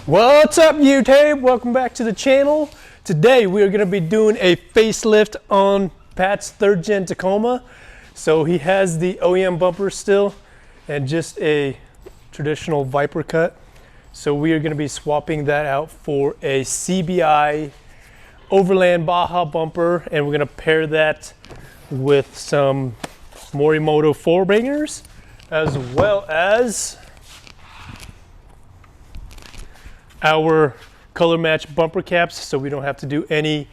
What's up, YouTube? Welcome back to the channel. Today we are going to be doing a facelift on Pat's 3rd gen Tacoma. So he has the OEM bumper still and just a traditional Viper cut. So we are going to be swapping that out for a CBI Overland Baja bumper, and we're going to pair that with some Morimoto 4-bangers as well as our color match bumper caps, so we don't have to do any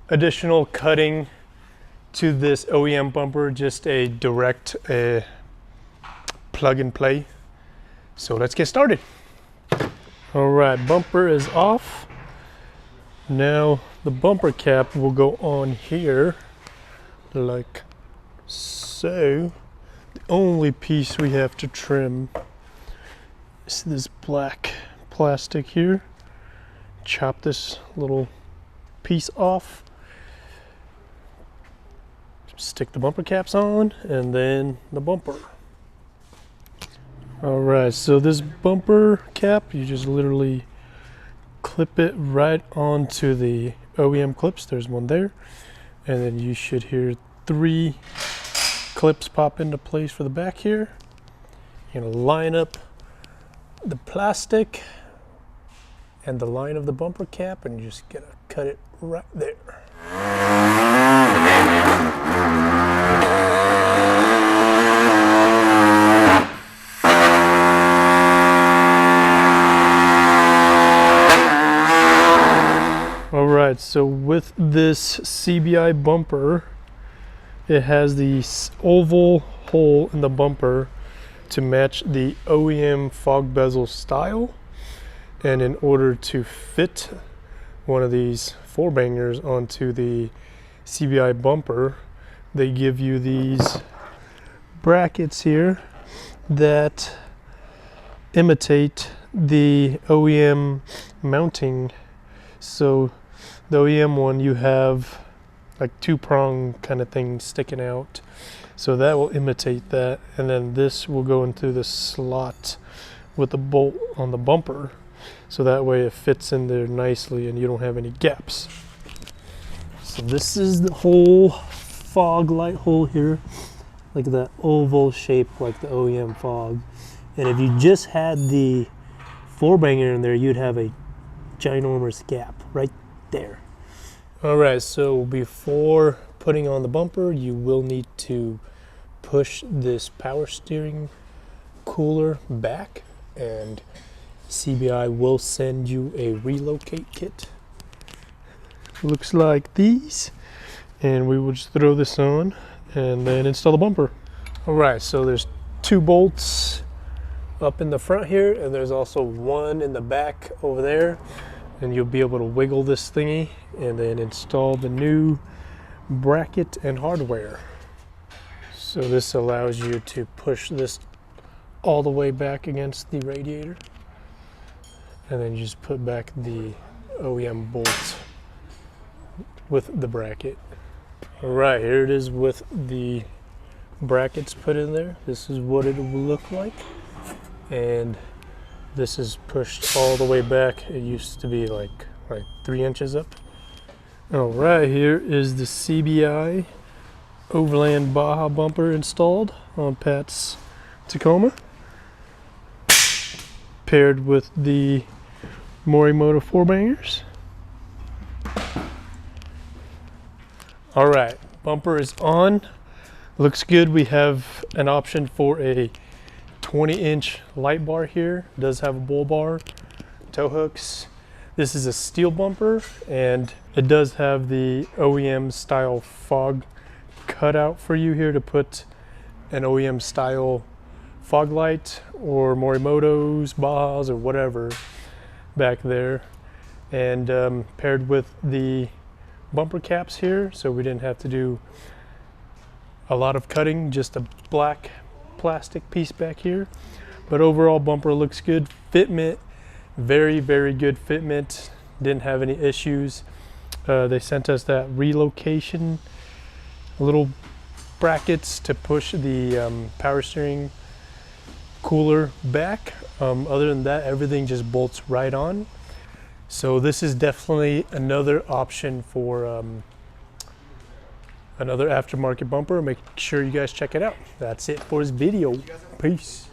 additional cutting to this OEM bumper, just a direct plug and play. So let's get started. All right, bumper is off. Now the bumper cap will go on here like so. The only piece we have to trim is this black plastic here. Chop this little piece off, stick the bumper caps on, and then the bumper. All right, so this bumper cap, you just literally clip it right onto the OEM clips. There's one there, and then you should hear 3 clips pop into place for the back here. You're gonna line up the plastic and the line of the bumper cap, and you're just gonna cut it right there. All right, so with this CBI bumper, it has the oval hole in the bumper to match the OEM fog bezel style. And in order to fit one of these 4-bangers onto the CBI bumper, they give you these brackets here that imitate the OEM mounting. So the OEM one, you have like 2-prong kind of thing sticking out. So that will imitate that. And then this will go into the slot with the bolt on the bumper. So that way it fits in there nicely and you don't have any gaps. So this is the whole fog light hole here, like that oval shape like the OEM fog. And if you just had the 4-banger in there, you'd have a ginormous gap right there. All right, so before putting on the bumper, you will need to push this power steering cooler back, and CBI will send you a relocate kit. Looks like these, and we will just throw this on and then install the bumper. All right, so there's 2 bolts up in the front here, and there's also one in the back over there, and you'll be able to wiggle this thingy and then install the new bracket and hardware. So this allows you to push this all the way back against the radiator, and then you just put back the OEM bolt with the bracket. All right, here it is with the brackets put in there. This is what it will look like, and this is pushed all the way back. It used to be like 3 inches up. All right, here is the CBI Overland Baja bumper installed on Pat's Tacoma, paired with the Morimoto 4-bangers. All right, bumper is on. Looks good. We have an option for a 20-inch light bar here. It does have a bull bar, tow hooks. This is a steel bumper, and it does have the OEM style fog cutout for you here to put an OEM style fog light or Morimoto's, Bajas, or whatever back there, and paired with the bumper caps here, so we didn't have to do a lot of cutting, just a black plastic piece back here. But overall, bumper looks good. Fitment, very good fitment. Didn't have any issues. They sent us that relocation little brackets to push the power steering cooler back. Other than that, everything just bolts right on. So this is definitely another option for another aftermarket bumper. Make sure you guys check it out. That's it for this video. Peace.